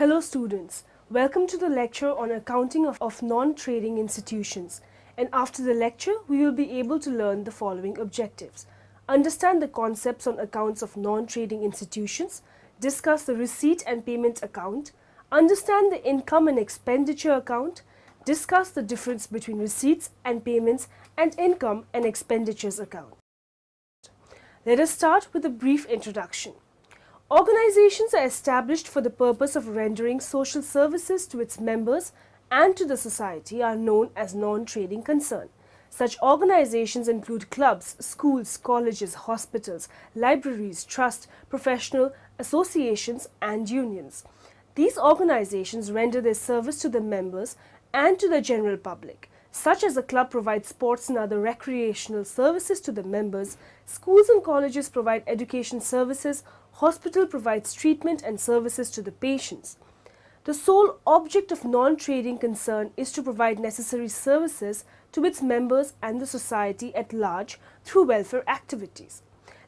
Hello students, welcome to the lecture on accounting of non-trading institutions, and after the lecture we will be able to learn the following objectives. Understand the concepts on accounts of non-trading institutions, discuss the receipt and payment account, understand the income and expenditure account, discuss the difference between receipts and payments and income and expenditures account. Let us start with a brief introduction. Organizations are established for the purpose of rendering social services to its members and to the society are known as non-trading concern. Such organizations include clubs, schools, colleges, hospitals, libraries, trusts, professional associations, and unions. These organizations render their service to the members and to the general public, such as a club provides sports and other recreational services to the members, schools and colleges provide education services, hospital provides treatment and services to the patients. The sole object of non-trading concern is to provide necessary services to its members and the society at large through welfare activities.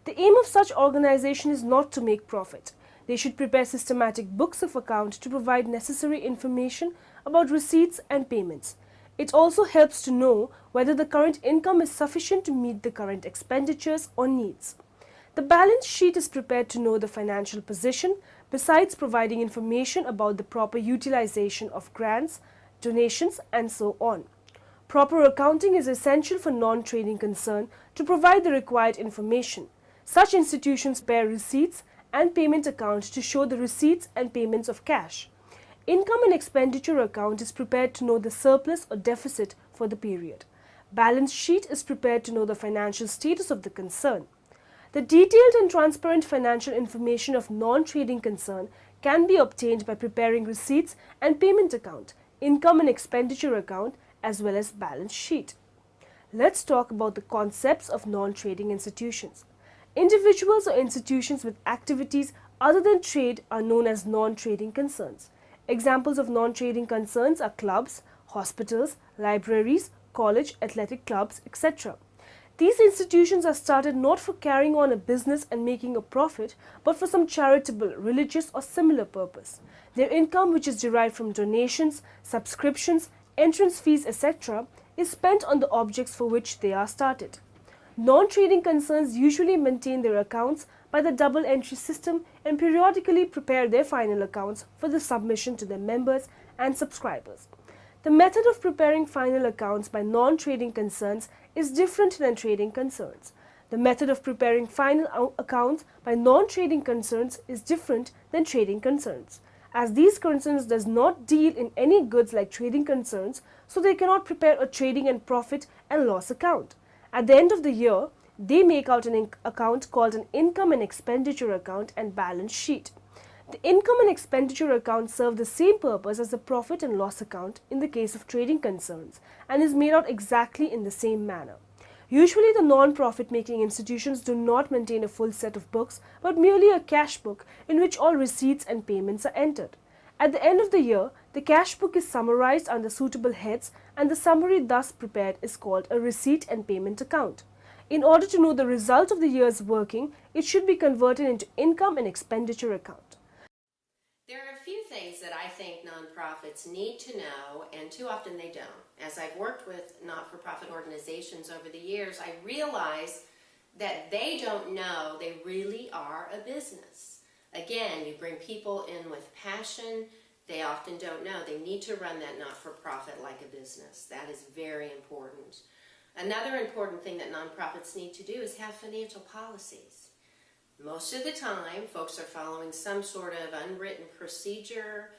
The aim of such organization is not to make profit. They should prepare systematic books of account to provide necessary information about receipts and payments. It also helps to know whether the current income is sufficient to meet the current expenditures or needs. The balance sheet is prepared to know the financial position, besides providing information about the proper utilization of grants, donations, and so on. Proper accounting is essential for non-trading concern to provide the required information. Such institutions bear receipts and payment accounts to show the receipts and payments of cash. Income and expenditure account is prepared to know the surplus or deficit for the period. Balance sheet is prepared to know the financial status of the concern. The detailed and transparent financial information of non-trading concern can be obtained by preparing receipts and payment account, income and expenditure account, as well as balance sheet. Let's talk about the concepts of non-trading institutions. Individuals or institutions with activities other than trade are known as non-trading concerns. Examples of non-trading concerns are clubs, hospitals, libraries, college, athletic clubs, etc. These institutions are started not for carrying on a business and making a profit, but for some charitable, religious or similar purpose. Their income, which is derived from donations, subscriptions, entrance fees, etc., is spent on the objects for which they are started. Non-trading concerns usually maintain their accounts by the double entry system and periodically prepare their final accounts for the submission to their members and subscribers. The method of preparing final accounts by non-trading concerns is different than trading concerns. The method of preparing final accounts by non-trading concerns is different than trading concerns, as these concerns does not deal in any goods like trading concerns, so they cannot prepare a trading and profit and loss account. At the end of the year, they make out an account called an income and expenditure account and balance sheet. The income and expenditure account serve the same purpose as the profit and loss account in the case of trading concerns and is made out exactly in the same manner. Usually the non-profit making institutions do not maintain a full set of books but merely a cash book in which all receipts and payments are entered. At the end of the year, the cash book is summarized under suitable heads and the summary thus prepared is called a receipt and payment account. In order to know the result of the year's working, it should be converted into income and expenditure account. There are a few things that I think nonprofits need to know, and too often they don't. As I've worked with not-for-profit organizations over the years, I realize that they don't know they really are a business. Again, you bring people in with passion, they often don't know. They need to run that not-for-profit like a business. That is very important. Another important thing that nonprofits need to do is have financial policies. Most of the time, folks are following some sort of unwritten procedure,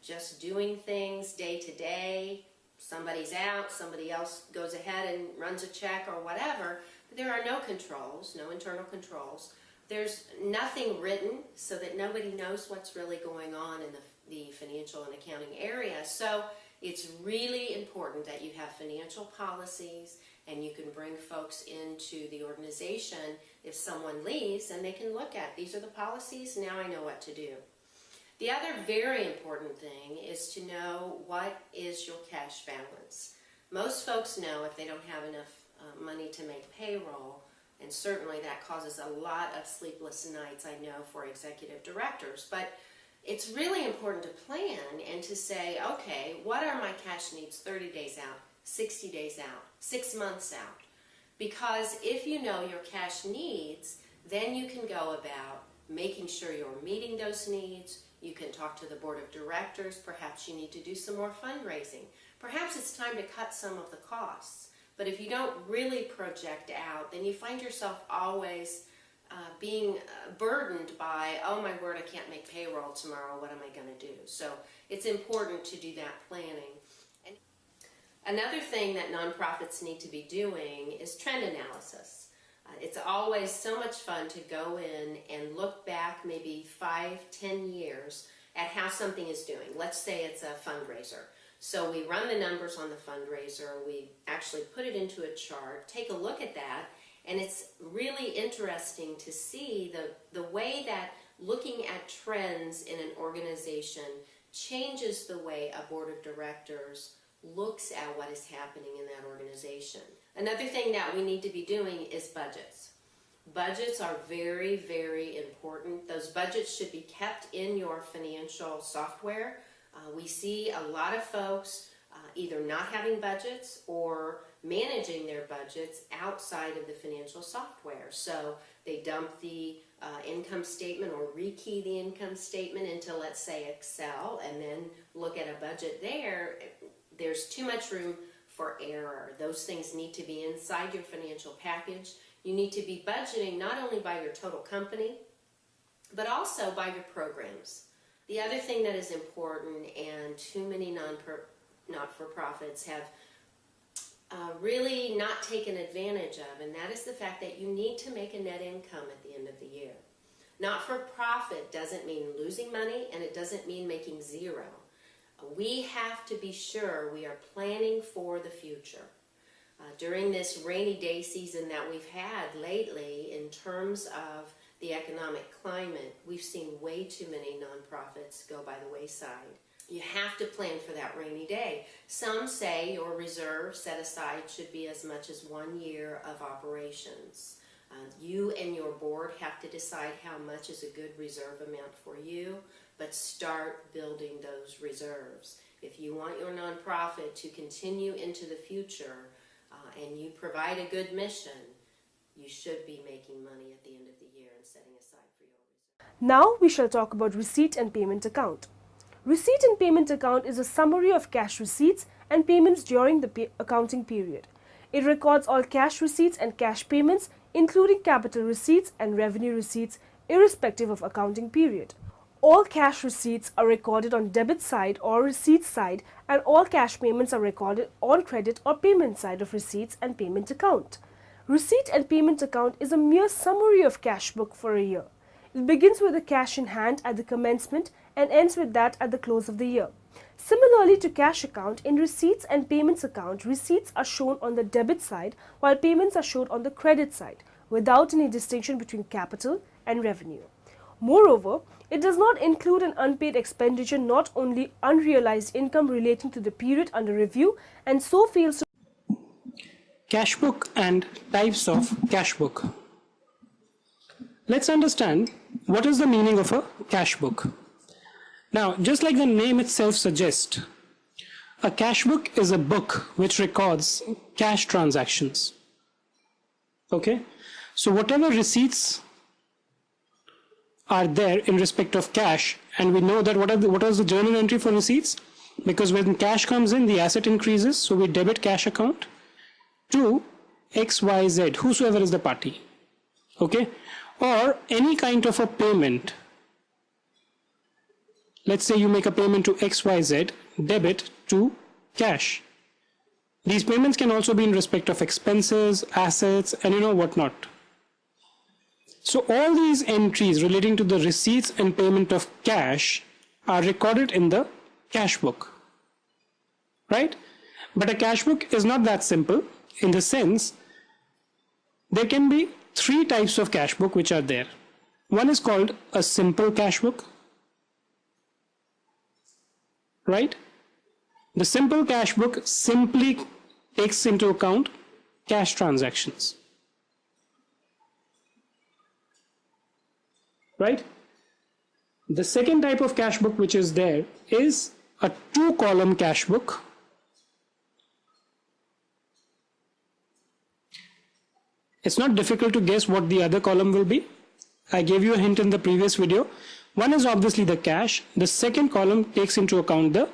just doing things day to day. Somebody's out, somebody else goes ahead and runs a check or whatever. But there are no controls, no internal controls. There's nothing written so that nobody knows what's really going on in the financial and accounting area. So it's really important that you have financial policies and you can bring folks into the organization if someone leaves and they can look at, these are the policies, now I know what to do. The other very important thing is to know what is your cash balance. Most folks know if they don't have enough money to make payroll, and certainly that causes a lot of sleepless nights, I know, for executive directors. But it's really important to plan and to say, okay, what are my cash needs 30 days out, 60 days out, 6 months out? Because if you know your cash needs, then you can go about making sure you're meeting those needs. You can talk to the board of directors. Perhaps you need to do some more fundraising. Perhaps it's time to cut some of the costs. But if you don't really project out, then you find yourself always being burdened by, oh my word, I can't make payroll tomorrow, what am I going to do? So it's important to do that planning. And another thing that nonprofits need to be doing is trend analysis. It's always so much fun to go in and look back maybe 5-10 years at how something is doing. Let's say it's a fundraiser. So we run the numbers on the fundraiser, we actually put it into a chart, take a look at that, and it's really interesting to see the way that looking at trends in an organization changes the way a board of directors looks at what is happening in that organization. Another thing that we need to be doing is budgets. Budgets are very, very important. Those budgets should be kept in your financial software. We see a lot of folks either not having budgets or managing their budgets outside of the financial software. So they dump the income statement or rekey the income statement into, let's say, Excel, and then look at a budget there. There's too much room for error. Those things need to be inside your financial package. You need to be budgeting not only by your total company, but also by your programs. The other thing that is important, and too many not-for-profits have really not taken advantage of, and that is the fact that you need to make a net income at the end of the year. Not-for-profit doesn't mean losing money, and it doesn't mean making zero. We have to be sure we are planning for the future. During this rainy day season that we've had lately, in terms of the economic climate, we've seen way too many nonprofits go by the wayside. You have to plan for that rainy day. Some say your reserve set aside should be as much as 1 year of operations. You and your board have to decide how much is a good reserve amount for you, but start building those reserves. If you want your nonprofit to continue into the future and you provide a good mission, you should be making money at the end of the year and setting aside for your reserve. Now we shall talk about receipt and payment account. Receipt and payment account is a summary of cash receipts and payments during the accounting period. It records all cash receipts and cash payments, including capital receipts and revenue receipts, irrespective of accounting period. All cash receipts are recorded on debit side or receipt side, and all cash payments are recorded on credit or payment side of receipts and payment account. Receipt and payment account is a mere summary of Cashbook for a year. It begins with the cash in hand at the commencement and ends with that at the close of the year. Similarly to cash account, in receipts and payments account, receipts are shown on the debit side while payments are shown on the credit side, without any distinction between capital and revenue. Moreover, it does not include an unpaid expenditure, not only unrealized income relating to the period under review, and so fails to. Cashbook and types of cashbook. Let's understand what is the meaning of a cashbook. Now, just like the name itself suggests, a cashbook is a book which records cash transactions. Okay? So whatever receipts are there in respect of cash, and we know that what is the journal entry for receipts? Because when cash comes in, the asset increases, so we debit cash account to XYZ, whosoever is the party. Okay? Or any kind of a payment. Let's say you make a payment to XYZ, debit to cash. These payments can also be in respect of expenses, assets, and whatnot. So all these entries relating to the receipts and payment of cash are recorded in the cash book. Right? But a cash book is not that simple, in the sense there can be 3 types of cash book which are there. One is called a simple cash book. Right? The simple cash book simply takes into account cash transactions. Right? The second type of cash book which is there is a 2-column cash book. It's not difficult to guess what the other column will be. I gave you a hint in the previous video. One is obviously the cash. The second column takes into account the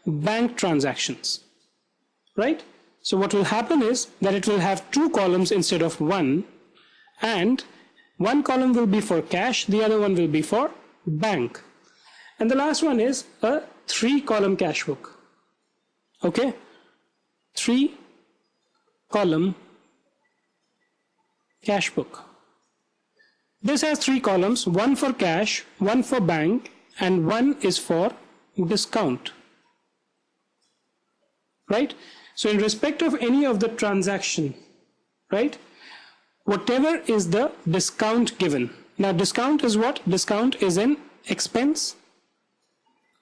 bank transactions, right? So what will happen is that it will have 2 columns instead of 1, and one column will be for cash, the other one will be for bank. And the last one is a 3-column cash book. Okay? 3-column cash book. This has 3 columns, one for cash, one for bank, and one is for discount. Right? So in respect of any of the transaction, right, whatever is the discount given. Now discount is what? Discount is an expense,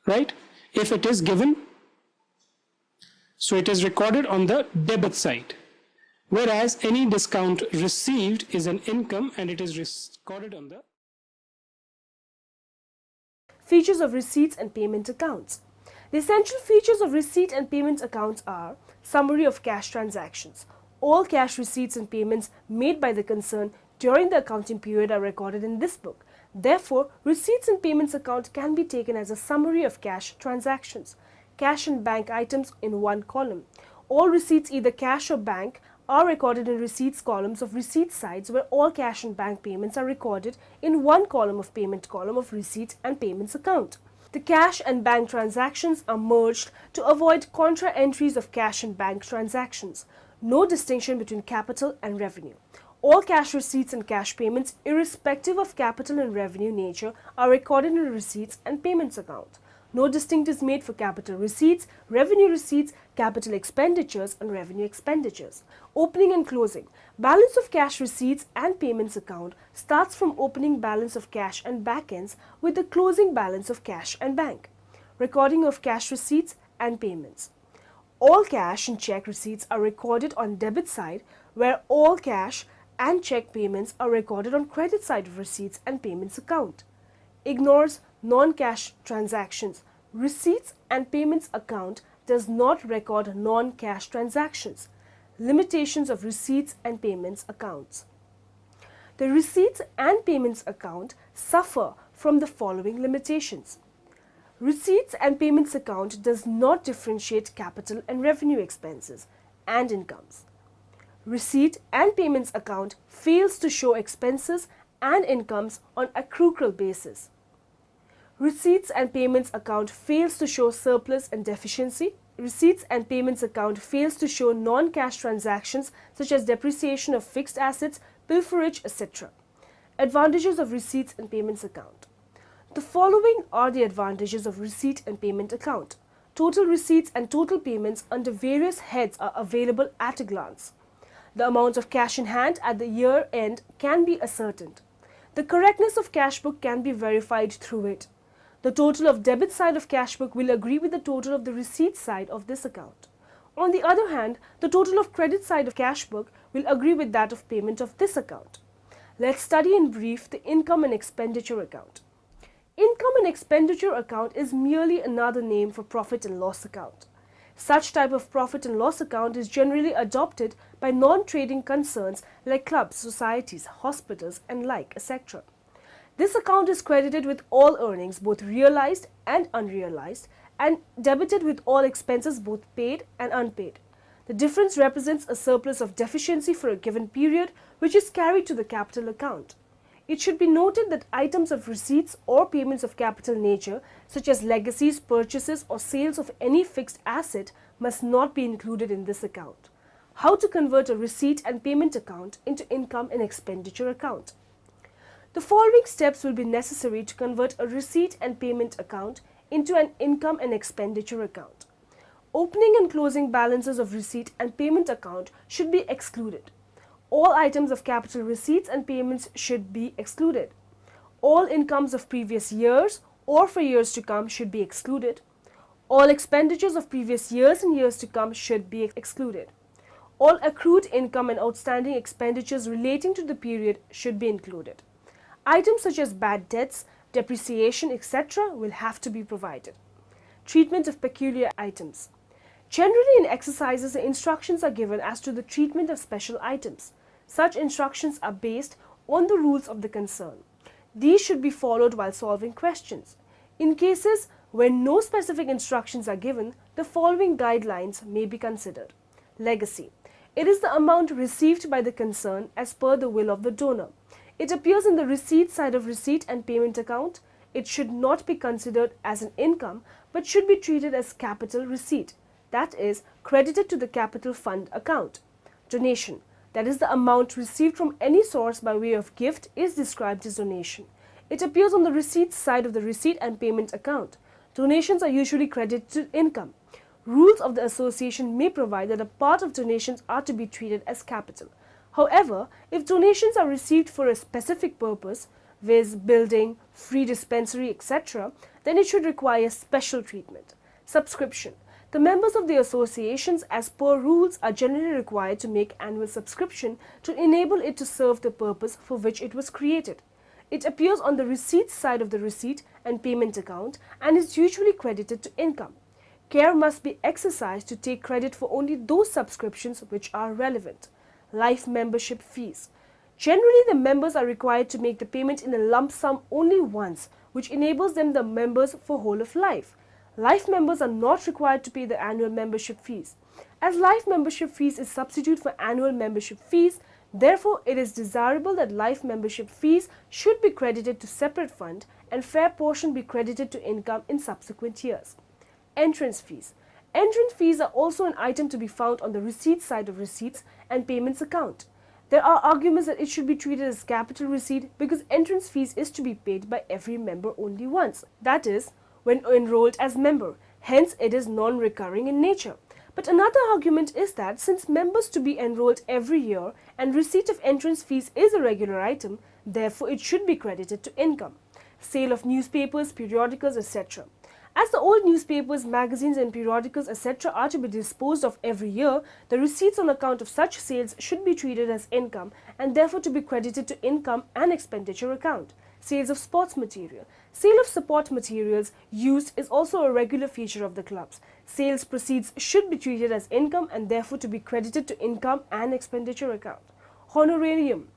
right? If it is given, so it is recorded on the debit side. Whereas any discount received is an income and it is recorded on the Features of receipts and payment accounts. The essential features of receipt and payment accounts are summary of cash transactions. All cash receipts and payments made by the concern during the accounting period are recorded in this book. Therefore, receipts and payments account can be taken as a summary of cash transactions. Cash and bank items in one column. All receipts, either cash or bank, are recorded in receipts columns of receipt sides, where all cash and bank payments are recorded in one column of payment column of receipt and payments account. The cash and bank transactions are merged to avoid contra entries of cash and bank transactions. No distinction between capital and revenue. All cash receipts and cash payments, irrespective of capital and revenue nature, are recorded in receipts and payments account. No distinct is made for capital receipts, capital expenditures, and revenue expenditures. Opening and closing. Balance of cash receipts and payments account starts from opening balance of cash and bank ends with the closing balance of cash and bank. Recording of cash receipts and payments. All cash and check receipts are recorded on debit side, where all cash and check payments are recorded on credit side of receipts and payments account. Ignores non-cash transactions. Receipts and payments account does not record non-cash transactions. Limitations of receipts and payments accounts. The receipts and payments account suffer from the following limitations. Receipts and payments account does not differentiate capital and revenue expenses and incomes. Receipt and payments account fails to show expenses and incomes on accrual basis. Receipts and payments account fails to show surplus and deficiency. Receipts and payments account fails to show non-cash transactions such as depreciation of fixed assets, pilferage, etc. Advantages of receipts and payments account. The following are the advantages of receipt and payment account. Total receipts and total payments under various heads are available at a glance. The amount of cash in hand at the year end can be ascertained. The correctness of cash book can be verified through it. The total of debit side of cash book will agree with the total of the receipt side of this account. On the other hand, the total of credit side of cash book will agree with that of payment of this account. Let's study in brief the income and expenditure account. Income and expenditure account is merely another name for profit and loss account. Such type of profit and loss account is generally adopted by non-trading concerns like clubs, societies, hospitals, and like, etc. This account is credited with all earnings, both realized and unrealized, and debited with all expenses, both paid and unpaid. The difference represents a surplus of deficiency for a given period, which is carried to the capital account. It should be noted that items of receipts or payments of capital nature, such as legacies, purchases, or sales of any fixed asset, must not be included in this account. How to convert a receipt and payment account into income and expenditure account. The following steps will be necessary to convert a receipt and payment account into an income and expenditure account. Opening and closing balances of receipt and payment account should be excluded. All items of capital receipts and payments should be excluded. All incomes of previous years or for years to come should be excluded. All expenditures of previous years and years to come should be excluded. All accrued income and outstanding expenditures relating to the period should be included. Items such as bad debts, depreciation, etc. will have to be provided. Treatment of peculiar items. Generally in exercises, the instructions are given as to the treatment of special items. Such instructions are based on the rules of the concern. These should be followed while solving questions. In cases where no specific instructions are given, the following guidelines may be considered. Legacy. It is the amount received by the concern as per the will of the donor. It appears in the receipt side of receipt and payment account. It should not be considered as an income but should be treated as capital receipt, that is, credited to the capital fund account. Donation. That is the amount received from any source by way of gift is described as donation. It appears on the receipt side of the receipt and payment account. Donations are usually credited to income. Rules of the association may provide that a part of donations are to be treated as capital. However, if donations are received for a specific purpose, viz. Building, free dispensary, etc., then it should require special treatment. Subscription. The members of the associations as per rules are generally required to make annual subscription to enable it to serve the purpose for which it was created. It appears on the receipt side of the receipt and payment account and is usually credited to income. Care must be exercised to take credit for only those subscriptions which are relevant. Life membership fees. Generally, the members are required to make the payment in a lump sum only once, which enables them the members for whole of life. Life members are not required to pay the annual membership fees. As life membership fees is substitute for annual membership fees, therefore it is desirable that life membership fees should be credited to separate fund and fair portion be credited to income in subsequent years. Entrance fees. Entrance fees are also an item to be found on the receipt side of receipts and payments account. There are arguments that it should be treated as capital receipt because entrance fees is to be paid by every member only once, that is, when enrolled as member, hence it is non-recurring in nature. But another argument is that since members to be enrolled every year and receipt of entrance fees is a regular item, therefore it should be credited to income. Sale of newspapers, periodicals, etc. As the old newspapers, magazines and periodicals etc. are to be disposed of every year, the receipts on account of such sales should be treated as income and therefore to be credited to income and expenditure account. Sales of sports material. Sale of support materials used is also a regular feature of the clubs. Sales proceeds should be treated as income and therefore to be credited to income and expenditure account. Honorarium.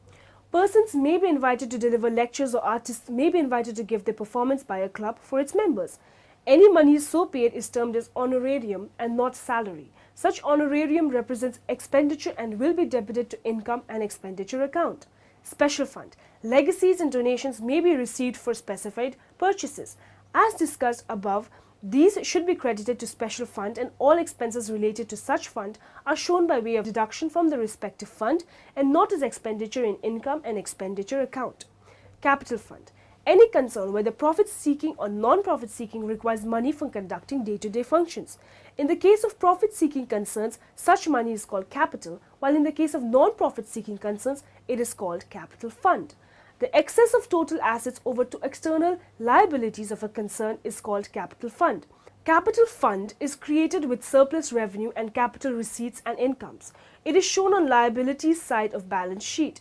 Persons may be invited to deliver lectures or artists may be invited to give their performance by a club for its members. Any money so paid is termed as honorarium and not salary. Such honorarium represents expenditure and will be debited to income and expenditure account. Special fund. Legacies and donations may be received for specified purchases. As discussed above, these should be credited to special fund and all expenses related to such fund are shown by way of deduction from the respective fund and not as expenditure in income and expenditure account. Capital fund. Any concern, whether profit-seeking or non-profit-seeking, requires money for conducting day-to-day functions. In the case of profit-seeking concerns, such money is called capital, while in the case of non-profit-seeking concerns, it is called capital fund. The excess of total assets over to external liabilities of a concern is called capital fund. Capital fund is created with surplus revenue and capital receipts and incomes. It is shown on liabilities side of balance sheet.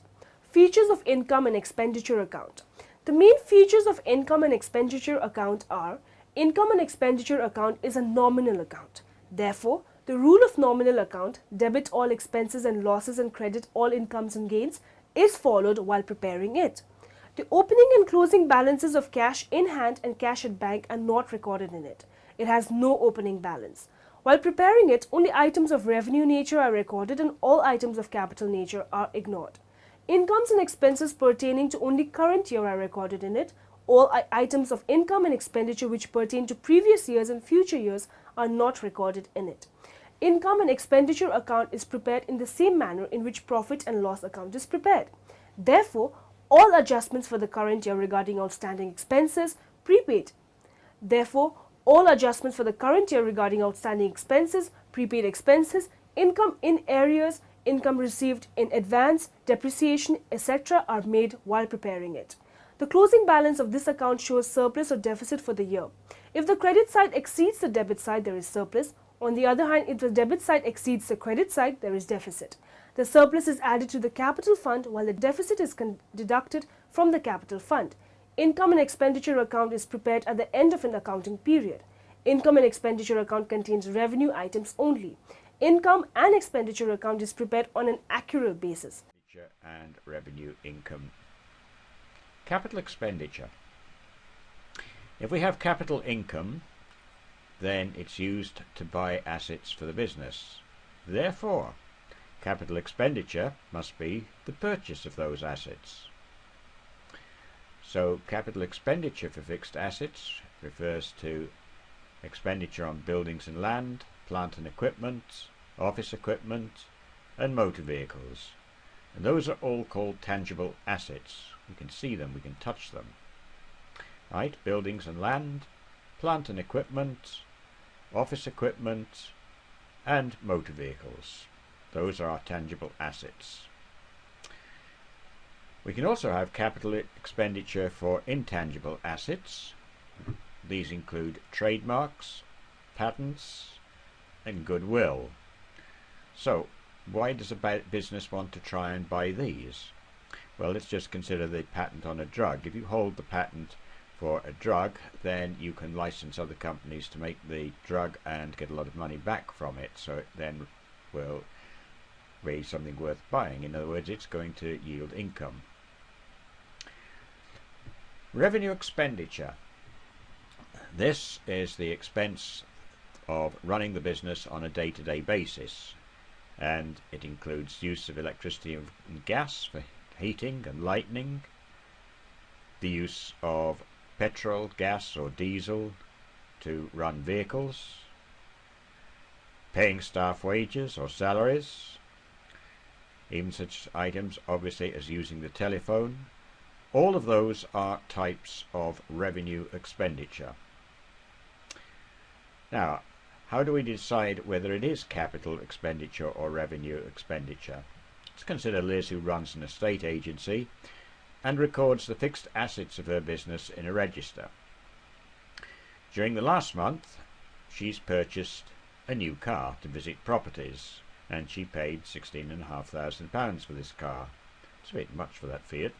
Features of income and expenditure account. The main features of income and expenditure account are: income and expenditure account is a nominal account. Therefore, the rule of nominal account, debit all expenses and losses and credit all incomes and gains, is followed while preparing it. The opening and closing balances of cash in hand and cash at bank are not recorded in it. It has no opening balance. While preparing it, only items of revenue nature are recorded and all items of capital nature are ignored. Incomes and expenses pertaining to only current year are recorded in it. All items of income and expenditure which pertain to previous years and future years are not recorded in it. Income and expenditure account is prepared in the same manner in which profit and loss account is prepared. Therefore, all adjustments for the current year regarding outstanding expenses prepaid. Therefore, all adjustments for the current year regarding outstanding expenses, prepaid expenses, income in arrears, income received in advance, depreciation, etc. are made while preparing it. The closing balance of this account shows surplus or deficit for the year. If the credit side exceeds the debit side, there is surplus. On the other hand, if the debit side exceeds the credit side, there is deficit. The surplus is added to the capital fund while the deficit is deducted from the capital fund. Income and expenditure account is prepared at the end of an accounting period. Income and expenditure account contains revenue items only. Income and expenditure account is prepared on an accurate basis. And revenue income. Capital expenditure. If we have capital income, then it's used to buy assets for the business. Therefore, capital expenditure must be the purchase of those assets. So capital expenditure for fixed assets refers to expenditure on buildings and land, plant and equipment, office equipment, and motor vehicles. And those are all called tangible assets. We can see them, we can touch them. Right? Buildings and land, plant and equipment, office equipment, and motor vehicles. Those are our tangible assets. We can also have capital expenditure for intangible assets. These include trademarks, patents, and goodwill. So, why does a business want to try and buy these? Well, let's just consider the patent on a drug. If you hold the patent for a drug, then you can license other companies to make the drug and get a lot of money back from it, so it then will raise something worth buying. In other words, it's going to yield income. Revenue expenditure. This is the expense of running the business on a day-to-day basis, and it includes use of electricity and gas for heating and lighting, the use of petrol, gas or diesel to run vehicles, paying staff wages or salaries, even such items obviously as using the telephone. All of those are types of revenue expenditure. Now, how do we decide whether it is capital expenditure or revenue expenditure? Let's consider Liz, who runs an estate agency and records the fixed assets of her business in a register. During the last month, she's purchased a new car to visit properties, and she paid £16,500 for this car. It's a bit much for that Fiat.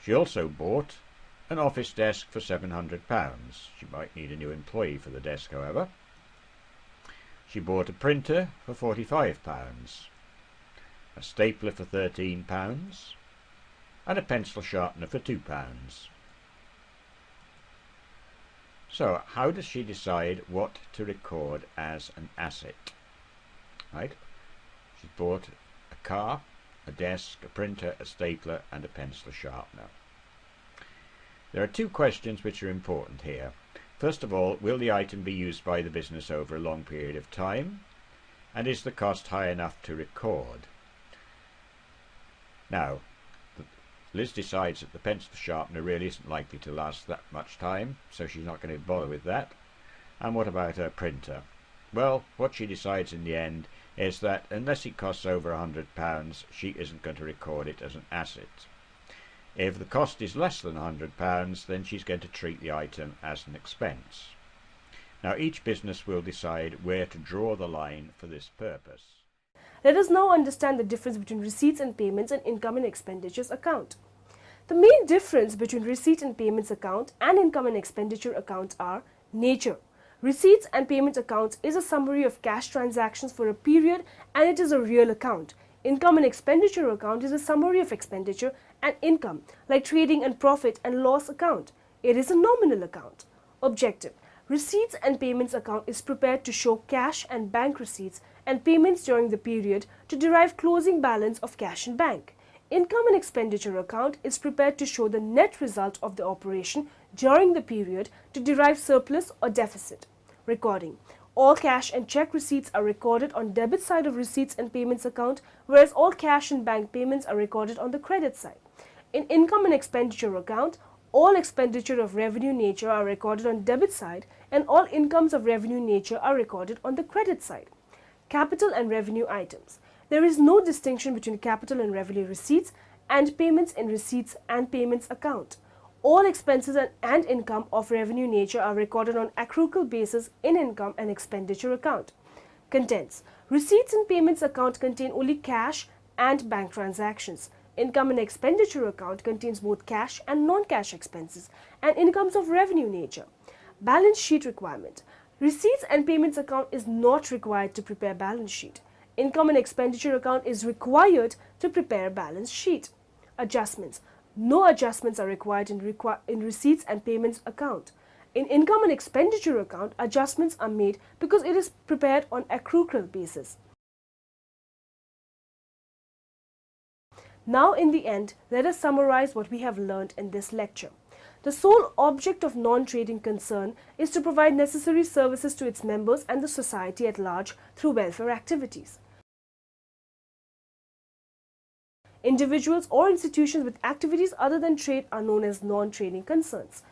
She also bought an office desk for £700. She might need a new employee for the desk, however. She bought a printer for £45, a stapler for £13, and a pencil sharpener for £2. So, how does she decide what to record as an asset? Right? She's bought a car, a desk, a printer, a stapler, and a pencil sharpener. There are two questions which are important here. First of all, will the item be used by the business over a long period of time? And is the cost high enough to record? Now, Liz decides that the pencil sharpener really isn't likely to last that much time, so she's not going to bother with that. And what about her printer? Well, what she decides in the end is that unless it costs over £100, she isn't going to record it as an asset. If the cost is less than £100, then she's going to treat the item as an expense. Now, each business will decide where to draw the line for this purpose. Let us now understand the difference between receipts and payments and income and expenditures account. The main difference between receipt and payments account and income and expenditure account are nature. Receipts and payment accounts is a summary of cash transactions for a period, and it is a real account. Income and expenditure account is a summary of expenditure and income, like trading and profit and loss account. It is a nominal account. Objective. Receipts and payments account is prepared to show cash and bank receipts and payments during the period to derive closing balance of cash and bank. Income and expenditure account is prepared to show the net result of the operation during the period to derive surplus or deficit. Recording. All cash and check receipts are recorded on debit side of receipts and payments account, whereas all cash and bank payments are recorded on the credit side. In income and expenditure account, all expenditure of revenue nature are recorded on debit side, and all incomes of revenue nature are recorded on the credit side. Capital and revenue items. There is no distinction between capital and revenue receipts and payments in receipts and payments account. All expenses and income of revenue nature are recorded on accrual basis in income and expenditure account. Contents. Receipts and payments account contain only cash and bank transactions. Income and expenditure account contains both cash and non-cash expenses and incomes of revenue nature. Balance sheet requirement. Receipts and payments account is not required to prepare balance sheet. Income and expenditure account is required to prepare balance sheet. Adjustments. No adjustments are required in receipts and payments account. In income and expenditure account, adjustments are made because it is prepared on accrual basis. Now in the end, let us summarize what we have learned in this lecture. The sole object of non-trading concern is to provide necessary services to its members and the society at large through welfare activities. Individuals or institutions with activities other than trade are known as non-trading concerns.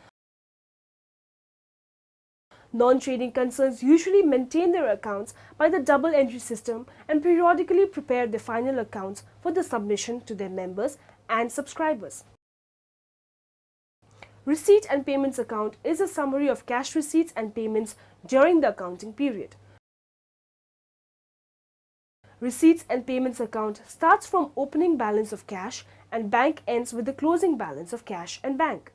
Non-trading concerns usually maintain their accounts by the double entry system and periodically prepare their final accounts for the submission to their members and subscribers. Receipt and payments account is a summary of cash receipts and payments during the accounting period. Receipts and payments account starts from opening balance of cash and bank ends with the closing balance of cash and bank.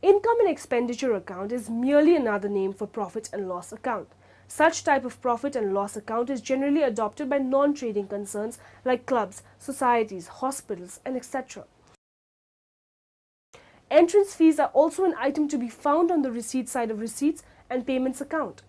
Income and expenditure account is merely another name for profit and loss account. Such type of profit and loss account is generally adopted by non-trading concerns like clubs, societies, hospitals, and etc. Entrance fees are also an item to be found on the receipt side of receipts and payments account.